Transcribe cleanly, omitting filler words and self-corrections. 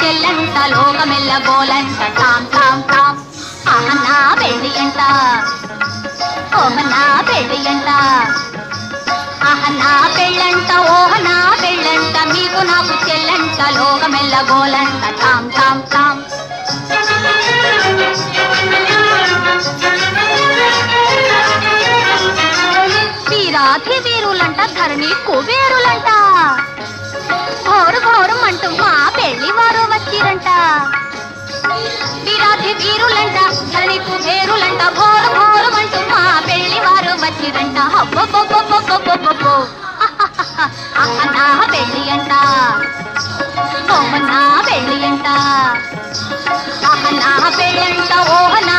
చెల్లంట లోకమెల్ల గోలంట Tom Tom Tom ఆహనా పెళ్ళి అంట ఓహనా పెళ్ళి అంట ఆహనా పెళ్ళంట ఓహనా పెళ్ళంట మీకు నాకు చెల్లంట లోకమెల్ల గోలంట టామ్ టామ్ టామ్ వీరాధి వీరులంట ధరణి కుబేరులంట ఘోరు ఘోరం అంటూ మా పెళ్లి వారు వచ్చిరంట వీరాధి వీరులంట ధరణి కుబేరులంట ఘోరు ఘోరం అంటూ మా పెళ్లి వారు వచ్చిరంట అబ్బబ్బబ్బబ్బబ్బబ్బబ్బో నా పెళ్లి అంట ఓహ నా పెళ్లి అంట నా పెళ్ళంట ఓహ నా